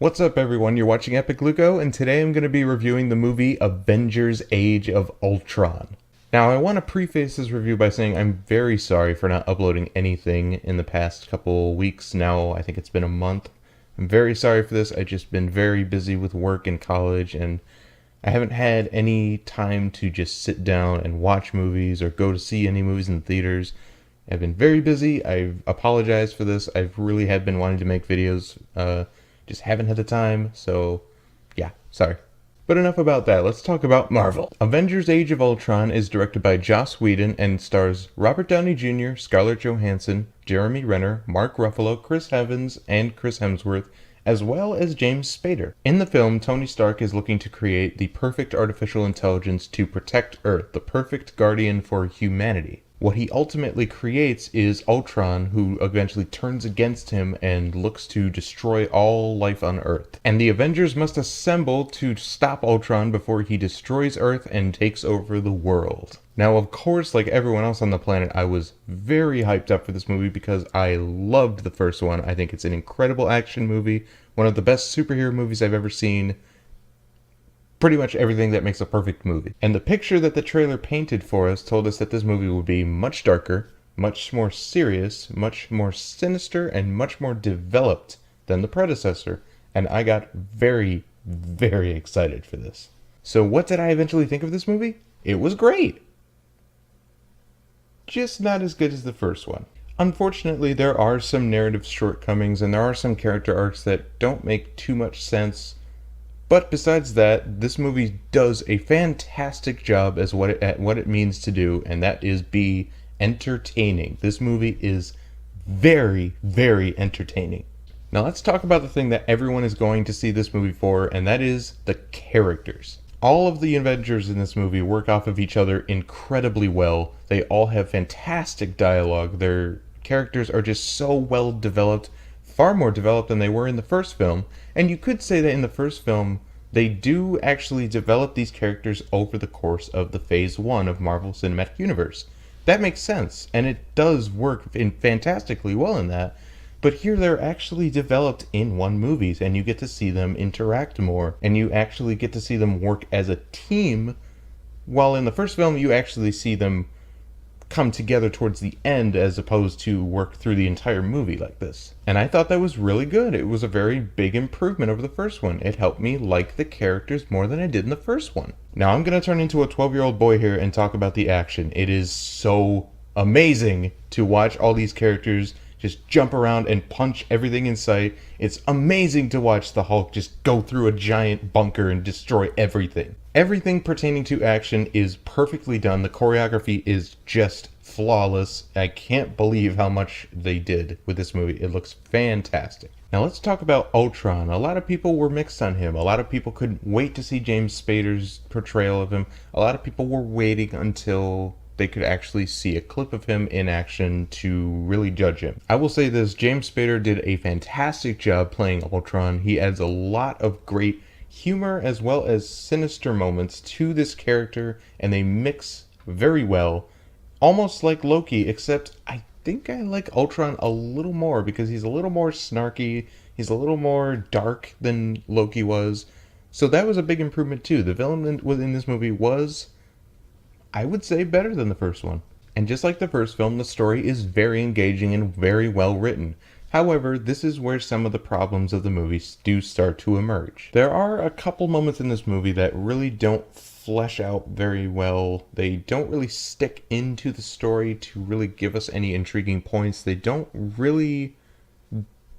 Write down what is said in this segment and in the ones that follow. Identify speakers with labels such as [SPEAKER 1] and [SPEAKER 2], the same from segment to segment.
[SPEAKER 1] What's up everyone, you're watching Epic Luko, and today I'm going to be reviewing the movie Avengers Age of Ultron. Now I want to preface this review by saying I'm very sorry for not uploading anything in the past couple weeks now. I think it's been a month. I'm very sorry for this. I've just been very busy with work and college, and I haven't had any time to just sit down and watch movies or go to see any movies in theaters. I've been very busy. I've apologized for this. I've really have been wanting to make videos, just haven't had the time, so yeah, sorry. But enough about that, let's talk about Marvel. Avengers Age of Ultron is directed by Joss Whedon and stars Robert Downey Jr., Scarlett Johansson, Jeremy Renner, Mark Ruffalo, Chris Evans, and Chris Hemsworth, as well as James Spader. In the film, Tony Stark is looking to create the perfect artificial intelligence to protect Earth, the perfect guardian for humanity. What he ultimately creates is Ultron, who eventually turns against him and looks to destroy all life on Earth. And the Avengers must assemble to stop Ultron before he destroys Earth and takes over the world. Now, of course, like everyone else on the planet, I was very hyped up for this movie because I loved the first one. I think it's an incredible action movie, one of the best superhero movies I've ever seen. Pretty much everything that makes a perfect movie. And the picture that the trailer painted for us told us that this movie would be much darker, much more serious, much more sinister, and much more developed than the predecessor. And I got very, very excited for this. So what did I eventually think of this movie? It was great. Just not as good as the first one. Unfortunately, there are some narrative shortcomings and there are some character arcs that don't make too much sense. But besides that, this movie does a fantastic job at what it means to do, and that is be entertaining. This movie is very, very entertaining. Now let's talk about the thing that everyone is going to see this movie for, and that is the characters. All of the Avengers in this movie work off of each other incredibly well. They all have fantastic dialogue. Their characters are just so well developed, far more developed than they were in the first film. And you could say that in the first film, they do actually develop these characters over the course of the Phase 1 of Marvel Cinematic Universe. That makes sense, and it does work fantastically well in that. But here they're actually developed in one movie, and you get to see them interact more, and you actually get to see them work as a team, while in the first film you actually see them come together towards the end as opposed to work through the entire movie like this. And I thought that was really good. It was a very big improvement over the first one. It helped me like the characters more than I did in the first one. Now I'm going to turn into a 12-year-old boy here and talk about the action. It is so amazing to watch all these characters just jump around and punch everything in sight. It's amazing to watch the Hulk just go through a giant bunker and destroy everything. Everything pertaining to action is perfectly done. The choreography is just flawless. I can't believe how much they did with this movie. It looks fantastic. Now let's talk about Ultron. A lot of people were mixed on him. A lot of people couldn't wait to see James Spader's portrayal of him. A lot of people were waiting until they could actually see a clip of him in action to really judge him. I will say this, James Spader did a fantastic job playing Ultron. He adds a lot of great humor as well as sinister moments to this character, and they mix very well. Almost like Loki, except I think I like Ultron a little more because he's a little more snarky, he's a little more dark than Loki was. So that was a big improvement too. The villain within this movie was, I would say, better than the first one. And just like the first film, the story is very engaging and very well written. However, this is where some of the problems of the movie do start to emerge. There are a couple moments in this movie that really don't flesh out very well. They don't really stick into the story to really give us any intriguing points. They don't really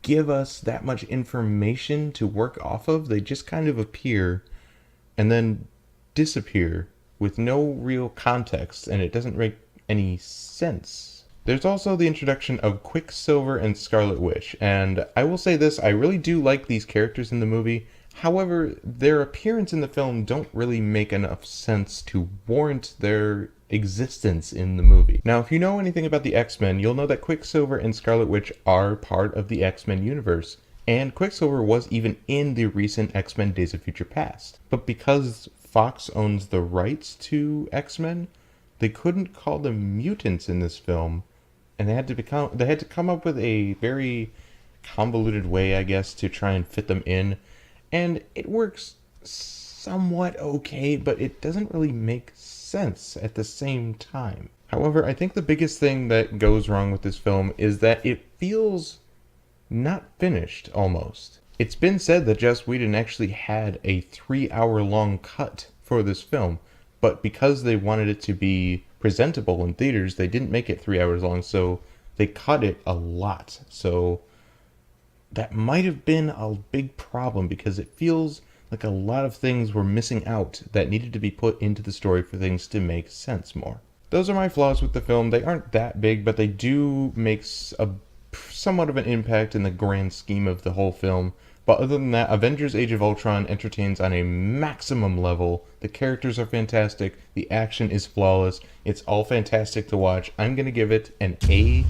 [SPEAKER 1] give us that much information to work off of. They just kind of appear and then disappear with no real context, and it doesn't make any sense. There's also the introduction of Quicksilver and Scarlet Witch, and I will say this, I really do like these characters in the movie. However, their appearance in the film don't really make enough sense to warrant their existence in the movie. Now, if you know anything about the X-Men, you'll know that Quicksilver and Scarlet Witch are part of the X-Men universe, and Quicksilver was even in the recent X-Men Days of Future Past. But because Fox owns the rights to X-Men, they couldn't call them mutants in this film, and they had to come up with a very convoluted way, I guess, to try and fit them in. And it works somewhat okay, but it doesn't really make sense at the same time. However, I think the biggest thing that goes wrong with this film is that it feels not finished, almost. It's been said that Joss Whedon actually had a 3-hour long cut for this film, but because they wanted it to be presentable in theaters, they didn't make it 3 hours long, so they cut it a lot. So that might have been a big problem because it feels like a lot of things were missing out that needed to be put into the story for things to make sense more. Those are my flaws with the film. They aren't that big, but they do make somewhat of an impact in the grand scheme of the whole film. But other than that, Avengers Age of Ultron entertains on a maximum level. The characters are fantastic. The action is flawless. It's all fantastic to watch. I'm going to give it an A-.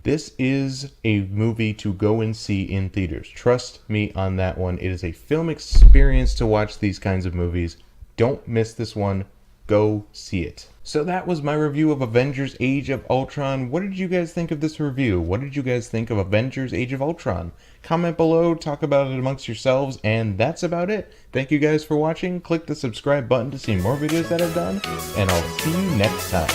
[SPEAKER 1] This is a movie to go and see in theaters. Trust me on that one. It is a film experience to watch these kinds of movies. Don't miss this one. Go see it. So that was my review of Avengers Age of Ultron. What did you guys think of this review? What did you guys think of Avengers Age of Ultron? Comment below, talk about it amongst yourselves, and that's about it. Thank you guys for watching. Click the subscribe button to see more videos that I've done, and I'll see you next time.